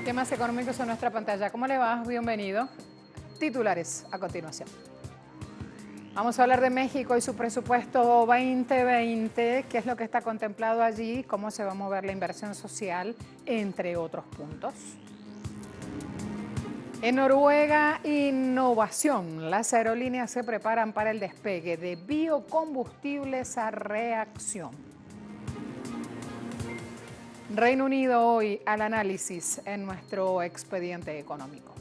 Temas económicos en nuestra pantalla. ¿Cómo le va? Bienvenido. Titulares a continuación. Vamos a hablar de México y su presupuesto 2020, qué es lo que está contemplado allí, cómo se va a mover la inversión social, entre otros puntos. En Noruega, innovación. Las aerolíneas se preparan para el despegue de biocombustibles a reacción. Reino Unido hoy al análisis en nuestro expediente económico.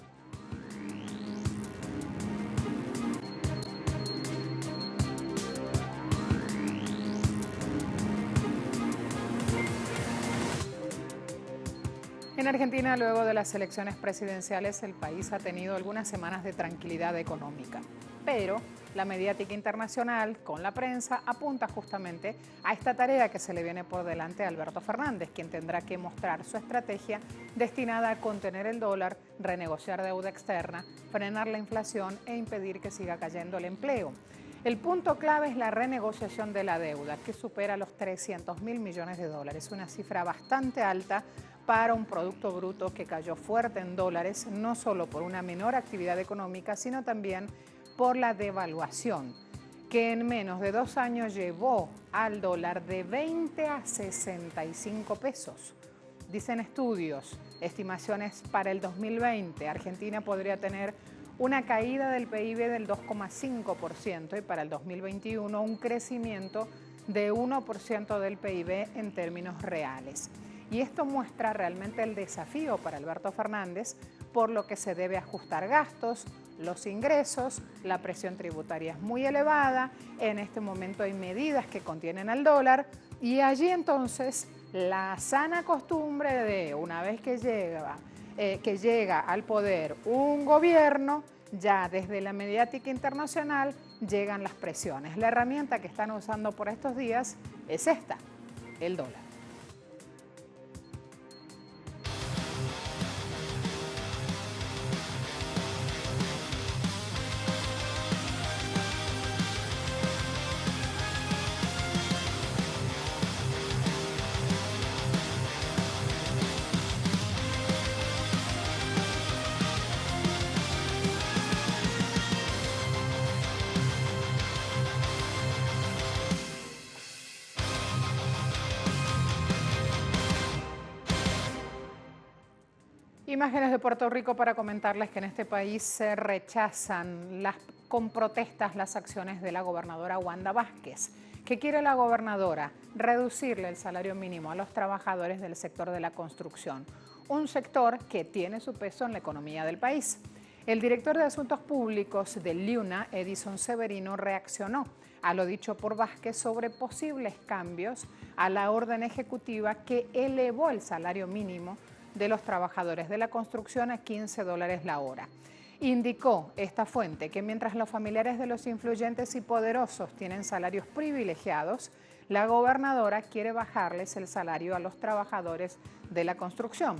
En Argentina, luego de las elecciones presidenciales, el país ha tenido algunas semanas de tranquilidad económica. Pero la mediática internacional, con la prensa, apunta justamente a esta tarea que se le viene por delante a Alberto Fernández, quien tendrá que mostrar su estrategia destinada a contener el dólar, renegociar deuda externa, frenar la inflación e impedir que siga cayendo el empleo. El punto clave es la renegociación de la deuda, que supera los 300.000 millones de dólares, una cifra bastante alta para un Producto Bruto que cayó fuerte en dólares, no solo por una menor actividad económica, sino también por la devaluación, que en menos de 2 años llevó al dólar de 20 a 65 pesos. Dicen estudios, estimaciones para el 2020, Argentina podría tener una caída del PIB del 2,5% y para el 2021 un crecimiento de 1% del PIB en términos reales. Y esto muestra realmente el desafío para Alberto Fernández, por lo que se debe ajustar gastos, los ingresos, la presión tributaria es muy elevada, en este momento hay medidas que contienen al dólar y allí entonces la sana costumbre de una vez que llega al poder un gobierno, ya desde la mediática internacional llegan las presiones. La herramienta que están usando por estos días es esta, el dólar. Imágenes de Puerto Rico para comentarles que en este país se rechazan con protestas las acciones de la gobernadora Wanda Vázquez. ¿Qué quiere la gobernadora? Reducirle el salario mínimo a los trabajadores del sector de la construcción, un sector que tiene su peso en la economía del país. El director de Asuntos Públicos del LIUNA, Edison Severino, reaccionó a lo dicho por Vázquez sobre posibles cambios a la orden ejecutiva que elevó el salario mínimo de los trabajadores de la construcción a $15 la hora. Indicó esta fuente que mientras los familiares de los influyentes y poderosos tienen salarios privilegiados, la gobernadora quiere bajarles el salario a los trabajadores de la construcción.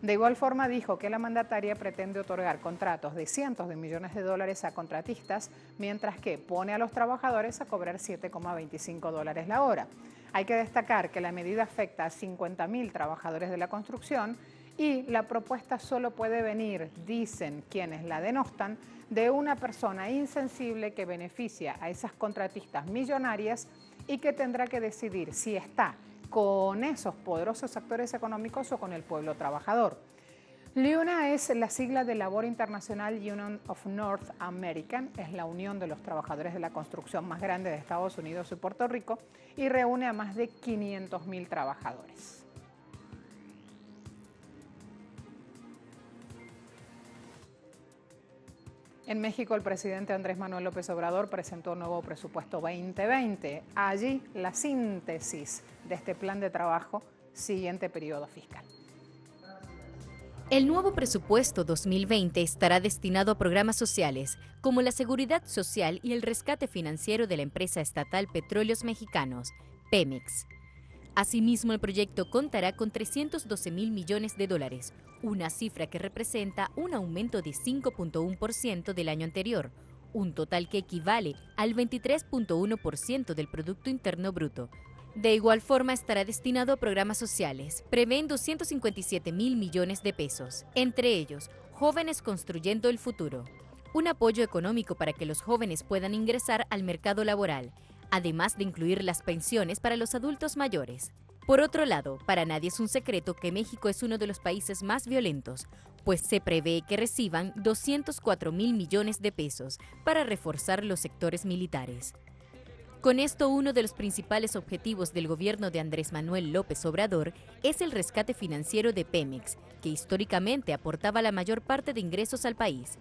De igual forma dijo que la mandataria pretende otorgar contratos de cientos de millones de dólares a contratistas, mientras que pone a los trabajadores a cobrar $7,25 la hora. Hay que destacar que la medida afecta a 50.000 trabajadores de la construcción y la propuesta solo puede venir, dicen quienes la denostan, de una persona insensible que beneficia a esas contratistas millonarias y que tendrá que decidir si está con esos poderosos actores económicos o con el pueblo trabajador. LIUNA es la sigla de Labor Internacional Union of North America, es la unión de los trabajadores de la construcción más grande de Estados Unidos y Puerto Rico y reúne a más de 500.000 trabajadores. En México, el presidente Andrés Manuel López Obrador presentó un nuevo presupuesto 2020. Allí, la síntesis de este plan de trabajo, siguiente periodo fiscal. El nuevo presupuesto 2020 estará destinado a programas sociales, como la seguridad social y el rescate financiero de la empresa estatal Petróleos Mexicanos, Pemex. Asimismo, el proyecto contará con 312.000 millones de dólares, una cifra que representa un aumento de 5.1% del año anterior, un total que equivale al 23.1% del Producto Interno Bruto, De igual forma, estará destinado a programas sociales. Prevén 257.000 millones de pesos, entre ellos, Jóvenes Construyendo el Futuro. Un apoyo económico para que los jóvenes puedan ingresar al mercado laboral, además de incluir las pensiones para los adultos mayores. Por otro lado, para nadie es un secreto que México es uno de los países más violentos, pues se prevé que reciban 204.000 millones de pesos para reforzar los sectores militares. Con esto, uno de los principales objetivos del gobierno de Andrés Manuel López Obrador es el rescate financiero de Pemex, que históricamente aportaba la mayor parte de ingresos al país.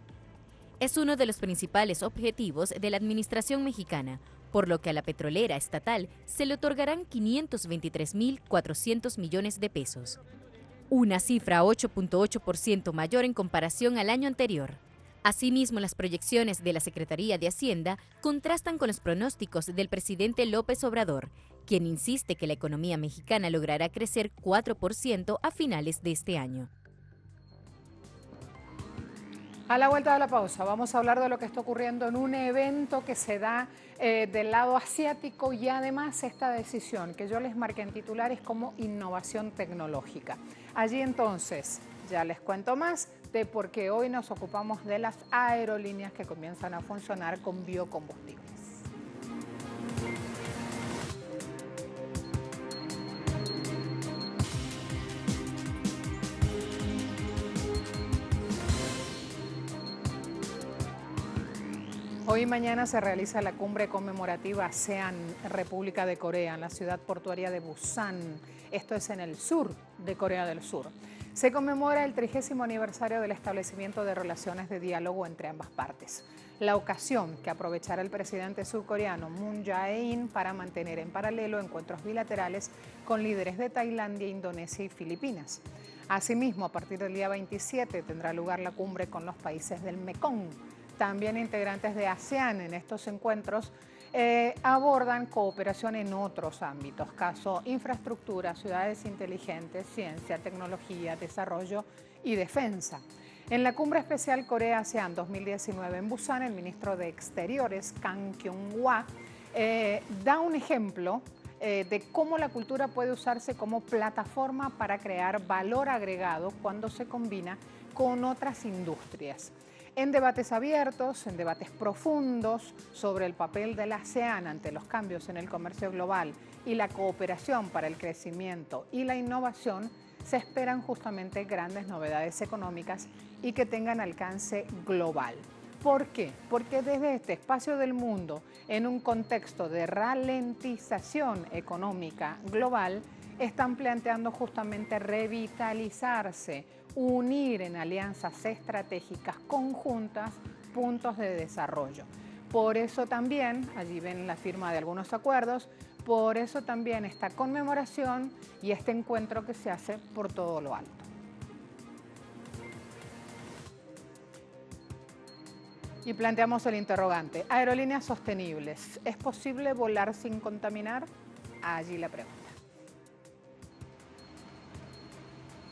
Es uno de los principales objetivos de la administración mexicana, por lo que a la petrolera estatal se le otorgarán 523.400 millones de pesos, una cifra 8.8% mayor en comparación al año anterior. Asimismo, las proyecciones de la Secretaría de Hacienda contrastan con los pronósticos del presidente López Obrador, quien insiste que la economía mexicana logrará crecer 4% a finales de este año. A la vuelta de la pausa vamos a hablar de lo que está ocurriendo en un evento que se da del lado asiático y además esta decisión que yo les marqué en titulares como innovación tecnológica. Allí entonces ya les cuento más de por qué hoy nos ocupamos de las aerolíneas que comienzan a funcionar con biocombustibles. Hoy y mañana se realiza la cumbre conmemorativa ASEAN República de Corea en la ciudad portuaria de Busan. Esto es en el sur de Corea del Sur. Se conmemora el 30º aniversario del establecimiento de relaciones de diálogo entre ambas partes. La ocasión que aprovechará el presidente surcoreano Moon Jae-in para mantener en paralelo encuentros bilaterales con líderes de Tailandia, Indonesia y Filipinas. Asimismo, a partir del día 27 tendrá lugar la cumbre con los países del Mekong. También integrantes de ASEAN en estos encuentros abordan cooperación en otros ámbitos, caso infraestructura, ciudades inteligentes, ciencia, tecnología, desarrollo y defensa. En la cumbre especial Corea-ASEAN 2019 en Busan, el ministro de Exteriores, Kang Kyung-hwa, da un ejemplo de cómo la cultura puede usarse como plataforma para crear valor agregado cuando se combina con otras industrias. En debates abiertos, en debates profundos sobre el papel de la ASEAN ante los cambios en el comercio global y la cooperación para el crecimiento y la innovación, se esperan justamente grandes novedades económicas y que tengan alcance global. ¿Por qué? Porque desde este espacio del mundo, en un contexto de ralentización económica global, están planteando justamente revitalizarse, unir en alianzas estratégicas conjuntas puntos de desarrollo. Por eso también, allí ven la firma de algunos acuerdos, por eso también esta conmemoración y este encuentro que se hace por todo lo alto. Y planteamos el interrogante, aerolíneas sostenibles, ¿es posible volar sin contaminar? Allí la pregunta.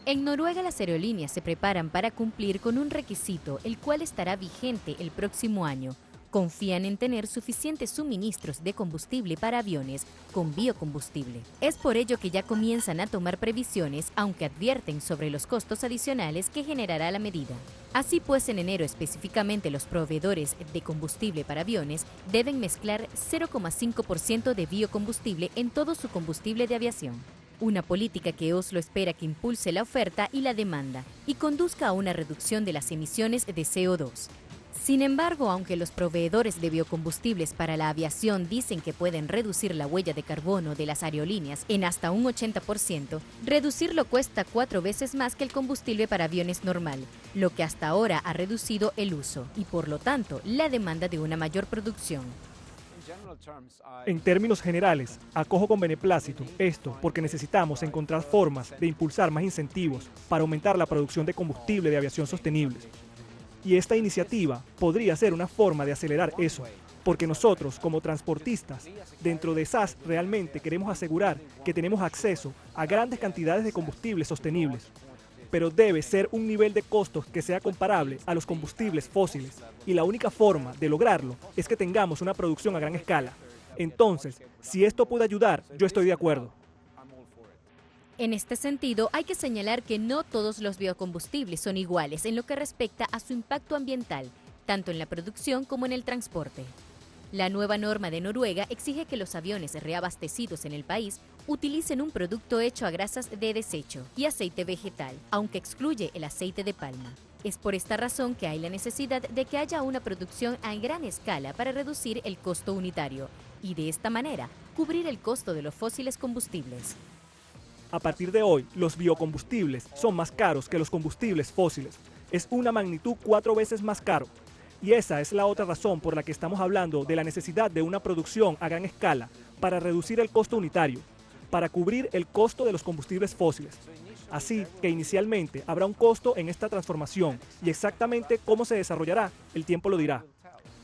En Noruega, las aerolíneas se preparan para cumplir con un requisito, el cual estará vigente el próximo año. Confían en tener suficientes suministros de combustible para aviones con biocombustible. Es por ello que ya comienzan a tomar previsiones, aunque advierten sobre los costos adicionales que generará la medida. Así pues, en enero específicamente los proveedores de combustible para aviones deben mezclar 0,5% de biocombustible en todo su combustible de aviación. Una política que Oslo espera que impulse la oferta y la demanda y conduzca a una reducción de las emisiones de CO2. Sin embargo, aunque los proveedores de biocombustibles para la aviación dicen que pueden reducir la huella de carbono de las aerolíneas en hasta un 80%, reducirlo cuesta 4 veces más que el combustible para aviones normal, lo que hasta ahora ha reducido el uso y, por lo tanto, la demanda de una mayor producción. En términos generales, acojo con beneplácito esto porque necesitamos encontrar formas de impulsar más incentivos para aumentar la producción de combustible de aviación sostenibles. Y esta iniciativa podría ser una forma de acelerar eso, porque nosotros, como transportistas, dentro de SAS realmente queremos asegurar que tenemos acceso a grandes cantidades de combustibles sostenibles, pero debe ser un nivel de costos que sea comparable a los combustibles fósiles, y la única forma de lograrlo es que tengamos una producción a gran escala. Entonces, si esto puede ayudar, yo estoy de acuerdo. En este sentido, hay que señalar que no todos los biocombustibles son iguales en lo que respecta a su impacto ambiental, tanto en la producción como en el transporte. La nueva norma de Noruega exige que los aviones reabastecidos en el país utilicen un producto hecho a grasas de desecho y aceite vegetal, aunque excluye el aceite de palma. Es por esta razón que hay la necesidad de que haya una producción a gran escala para reducir el costo unitario y de esta manera cubrir el costo de los fósiles combustibles. A partir de hoy, los biocombustibles son más caros que los combustibles fósiles. Es una magnitud 4 veces más caro. Y esa es la otra razón por la que estamos hablando de la necesidad de una producción a gran escala para reducir el costo unitario, para cubrir el costo de los combustibles fósiles. Así que inicialmente habrá un costo en esta transformación y exactamente cómo se desarrollará, el tiempo lo dirá.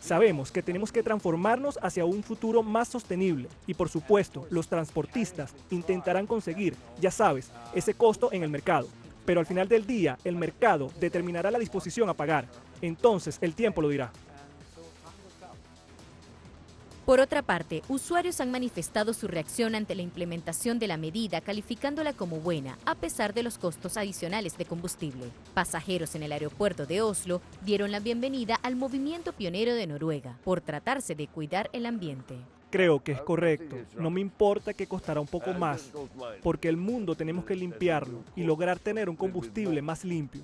Sabemos que tenemos que transformarnos hacia un futuro más sostenible y, por supuesto, los transportistas intentarán conseguir, ya sabes, ese costo en el mercado. Pero al final del día, el mercado determinará la disposición a pagar. Entonces, el tiempo lo dirá. Por otra parte, usuarios han manifestado su reacción ante la implementación de la medida, calificándola como buena, a pesar de los costos adicionales de combustible. Pasajeros en el aeropuerto de Oslo dieron la bienvenida al movimiento pionero de Noruega, por tratarse de cuidar el ambiente. Creo que es correcto. No me importa que costará un poco más, porque el mundo tenemos que limpiarlo y lograr tener un combustible más limpio.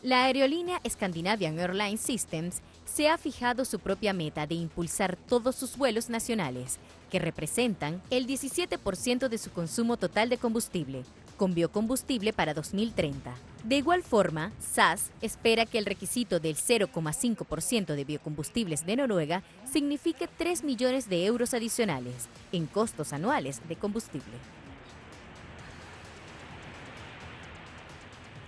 La aerolínea Scandinavian Airlines Systems se ha fijado su propia meta de impulsar todos sus vuelos nacionales, que representan el 17% de su consumo total de combustible, con biocombustible para 2030. De igual forma, SAS espera que el requisito del 0,5% de biocombustibles de Noruega signifique 3 millones de euros adicionales en costos anuales de combustible.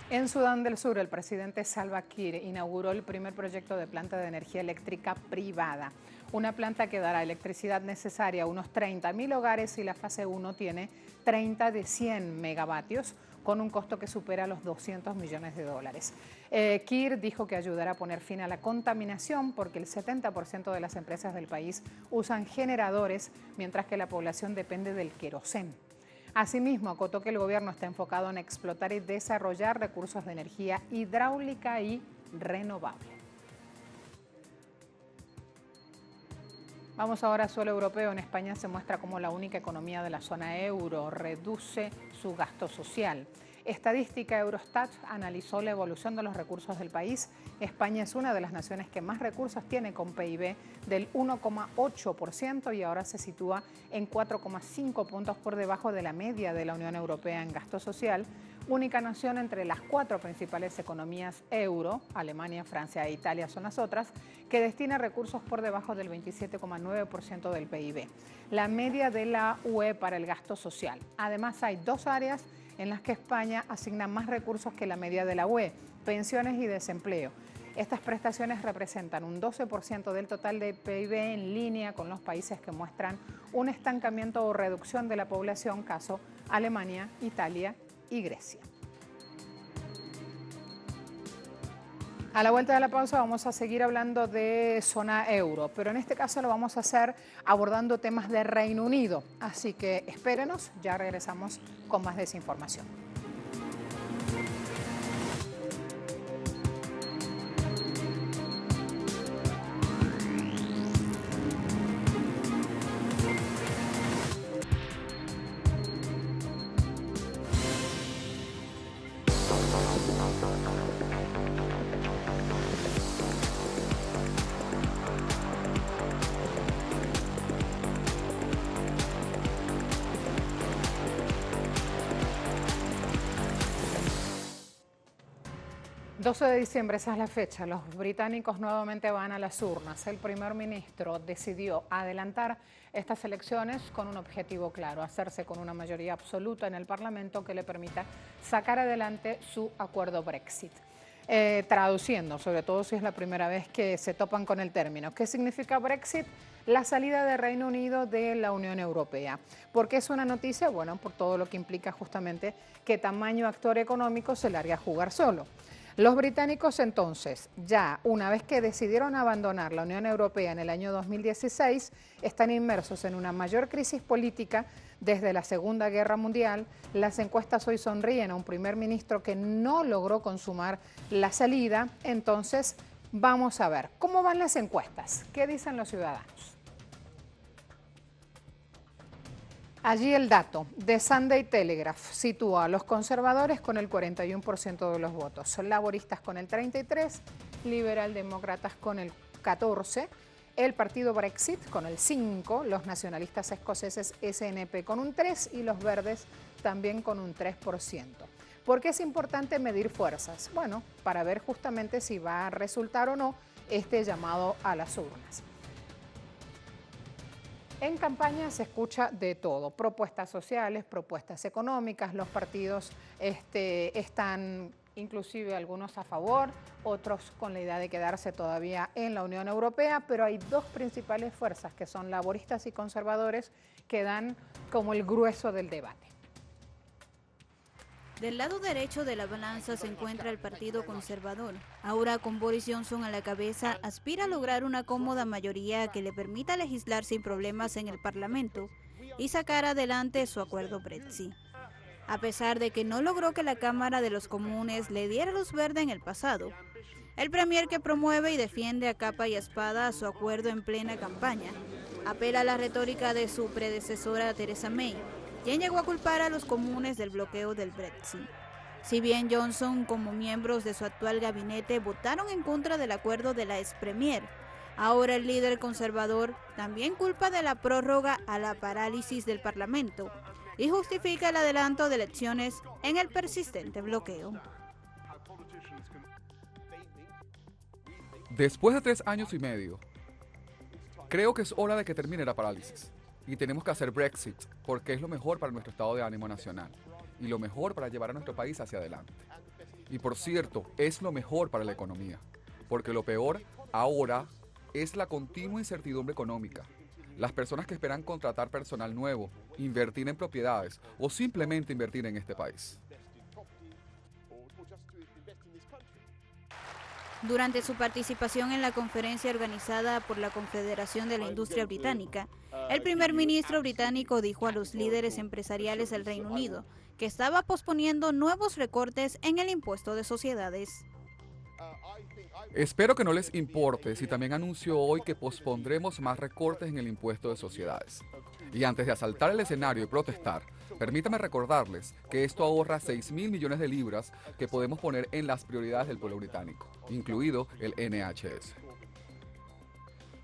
En Sudán del Sur, el presidente Salva Kiir inauguró el primer proyecto de planta de energía eléctrica privada. Una planta que dará electricidad necesaria a unos 30.000 hogares y la fase 1 tiene 30 de 100 megavatios con un costo que supera los 200 millones de dólares. Kiir dijo que ayudará a poner fin a la contaminación porque el 70% de las empresas del país usan generadores, mientras que la población depende del querosén. Asimismo, acotó que el gobierno está enfocado en explotar y desarrollar recursos de energía hidráulica y renovable. Vamos ahora a suelo europeo. En España se muestra como la única economía de la zona euro reduce su gasto social. Estadística Eurostat analizó la evolución de los recursos del país. España es una de las naciones que más recursos tiene, con PIB del 1,8% y ahora se sitúa en 4,5 puntos por debajo de la media de la Unión Europea en gasto social, única nación entre las 4 principales economías euro, Alemania, Francia e Italia son las otras, que destina recursos por debajo del 27,9% del PIB, la media de la UE para el gasto social. Además, hay 2 áreas en las que España asigna más recursos que la media de la UE, pensiones y desempleo. Estas prestaciones representan un 12% del total de PIB, en línea con los países que muestran un estancamiento o reducción de la población, caso Alemania, Italia y Grecia. A la vuelta de la pausa vamos a seguir hablando de zona euro, pero en este caso lo vamos a hacer abordando temas de Reino Unido. Así que espérenos, ya regresamos con más de esa información. ...12 de diciembre, esa es la fecha. Los británicos nuevamente van a las urnas. El primer ministro decidió adelantar estas elecciones con un objetivo claro: hacerse con una mayoría absoluta en el Parlamento que le permita sacar adelante su acuerdo Brexit. Traduciendo, sobre todo si es la primera vez que se topan con el término. ¿Qué significa Brexit? La salida de Reino Unido de la Unión Europea. ¿Por qué es una noticia? Bueno, por todo lo que implica justamente que tamaño actor económico se largue a jugar solo. Los británicos entonces, ya una vez que decidieron abandonar la Unión Europea en el año 2016, están inmersos en una mayor crisis política desde la Segunda Guerra Mundial. Las encuestas hoy sonríen a un primer ministro que no logró consumar la salida. Entonces, vamos a ver cómo van las encuestas, qué dicen los ciudadanos. Allí el dato de Sunday Telegraph sitúa a los conservadores con el 41% de los votos, laboristas con el 33%, liberaldemócratas con el 14%, el partido Brexit con el 5%, los nacionalistas escoceses SNP con un 3% y los verdes también con un 3%. ¿Por qué es importante medir fuerzas? Bueno, para ver justamente si va a resultar o no este llamado a las urnas. En campaña se escucha de todo, propuestas sociales, propuestas económicas, los partidos están inclusive algunos a favor, otros con la idea de quedarse todavía en la Unión Europea, pero hay dos principales fuerzas que son laboristas y conservadores que dan como el grueso del debate. Del lado derecho de la balanza se encuentra el Partido Conservador. Ahora, con Boris Johnson a la cabeza, aspira a lograr una cómoda mayoría que le permita legislar sin problemas en el Parlamento y sacar adelante su acuerdo Brexit. A pesar de que no logró que la Cámara de los Comunes le diera luz verde en el pasado, el premier, que promueve y defiende a capa y espada su acuerdo en plena campaña, apela a la retórica de su predecesora Theresa May, quien llegó a culpar a los comunes del bloqueo del Brexit. Si bien Johnson, como miembros de su actual gabinete, votaron en contra del acuerdo de la ex premier, ahora el líder conservador también culpa de la prórroga a la parálisis del Parlamento y justifica el adelanto de elecciones en el persistente bloqueo. Después de 3 años y medio, creo que es hora de que termine la parálisis. Y tenemos que hacer Brexit porque es lo mejor para nuestro estado de ánimo nacional y lo mejor para llevar a nuestro país hacia adelante. Y por cierto, es lo mejor para la economía, porque lo peor ahora es la continua incertidumbre económica. Las personas que esperan contratar personal nuevo, invertir en propiedades o simplemente invertir en este país. Durante su participación en la conferencia organizada por la Confederación de la Industria Británica, el primer ministro británico dijo a los líderes empresariales del Reino Unido que estaba posponiendo nuevos recortes en el impuesto de sociedades. Espero que no les importe si también anuncio hoy que pospondremos más recortes en el impuesto de sociedades. Y antes de asaltar el escenario y protestar, permítame recordarles que esto ahorra 6.000 millones de libras que podemos poner en las prioridades del pueblo británico, incluido el NHS.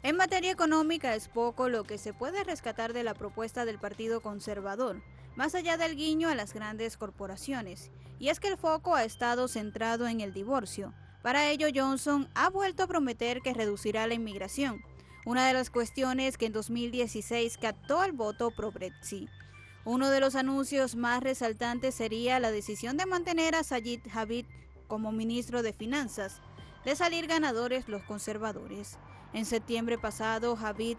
En materia económica es poco lo que se puede rescatar de la propuesta del Partido Conservador, más allá del guiño a las grandes corporaciones, y es que el foco ha estado centrado en el divorcio. Para ello, Johnson ha vuelto a prometer que reducirá la inmigración, una de las cuestiones que en 2016 captó al voto pro-Brexit. Uno de los anuncios más resaltantes sería la decisión de mantener a Sajid Javid como ministro de Finanzas, de salir ganadores los conservadores. En septiembre pasado, Javid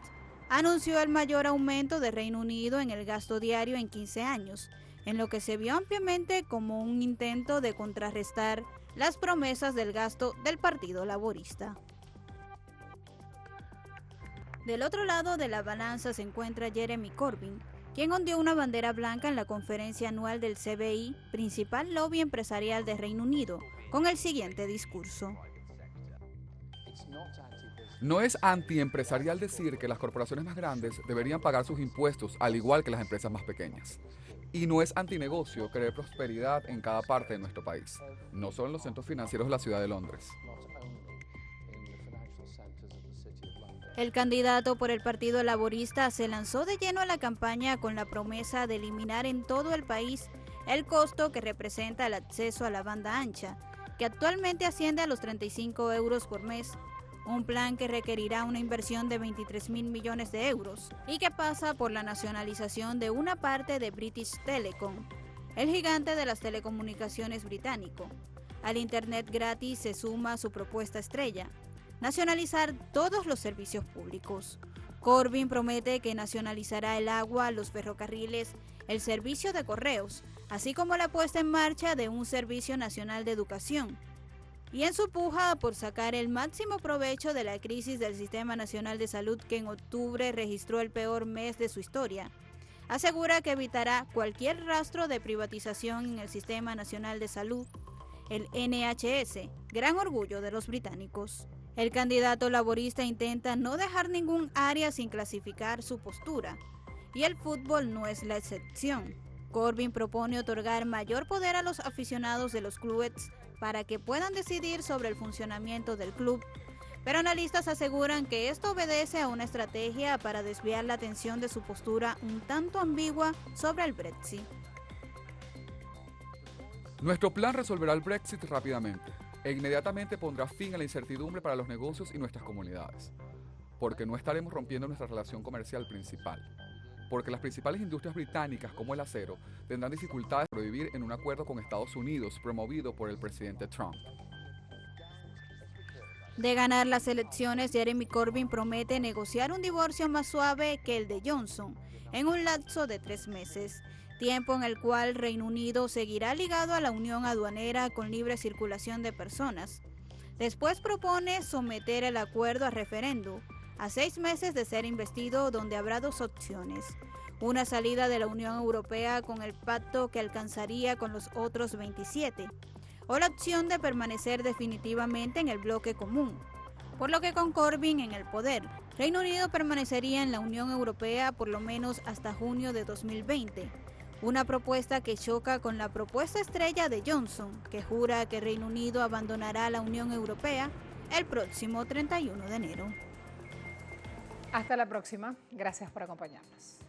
anunció el mayor aumento de Reino Unido en el gasto diario en 15 años, en lo que se vio ampliamente como un intento de contrarrestar las promesas del gasto del Partido Laborista. Del otro lado de la balanza se encuentra Jeremy Corbyn, quien ondeó una bandera blanca en la conferencia anual del CBI, principal lobby empresarial de Reino Unido, con el siguiente discurso. No es antiempresarial decir que las corporaciones más grandes deberían pagar sus impuestos al igual que las empresas más pequeñas. Y no es antinegocio creer prosperidad en cada parte de nuestro país, no solo en los centros financieros de la ciudad de Londres. El candidato por el Partido Laborista se lanzó de lleno a la campaña con la promesa de eliminar en todo el país el costo que representa el acceso a la banda ancha, que actualmente asciende a los 35 euros por mes, un plan que requerirá una inversión de 23.000 millones de euros y que pasa por la nacionalización de una parte de British Telecom, el gigante de las telecomunicaciones británico. Al Internet gratis se suma su propuesta estrella: nacionalizar todos los servicios públicos. Corbyn promete que nacionalizará el agua, los ferrocarriles, el servicio de correos, así como la puesta en marcha de un servicio nacional de educación. Y en su puja por sacar el máximo provecho de la crisis del Sistema Nacional de Salud, que en octubre registró el peor mes de su historia, asegura que evitará cualquier rastro de privatización en el Sistema Nacional de Salud, el NHS, gran orgullo de los británicos. El candidato laborista intenta no dejar ningún área sin clasificar su postura, y el fútbol no es la excepción. Corbyn propone otorgar mayor poder a los aficionados de los clubes para que puedan decidir sobre el funcionamiento del club, pero analistas aseguran que esto obedece a una estrategia para desviar la atención de su postura un tanto ambigua sobre el Brexit. Nuestro plan resolverá el Brexit rápidamente e inmediatamente pondrá fin a la incertidumbre para los negocios y nuestras comunidades, porque no estaremos rompiendo nuestra relación comercial principal, porque las principales industrias británicas como el acero tendrán dificultades para vivir en un acuerdo con Estados Unidos promovido por el presidente Trump. De ganar las elecciones, Jeremy Corbyn promete negociar un divorcio más suave que el de Johnson en un lapso de 3 meses, tiempo en el cual Reino Unido seguirá ligado a la Unión Aduanera con libre circulación de personas. Después propone someter el acuerdo a referendo, a 6 meses de ser investido, donde habrá 2 opciones: una salida de la Unión Europea con el pacto que alcanzaría con los otros 27, o la opción de permanecer definitivamente en el bloque común. Por lo que con Corbyn en el poder, Reino Unido permanecería en la Unión Europea por lo menos hasta junio de 2020, una propuesta que choca con la propuesta estrella de Johnson, que jura que Reino Unido abandonará la Unión Europea el próximo 31 de enero. Hasta la próxima. Gracias por acompañarnos.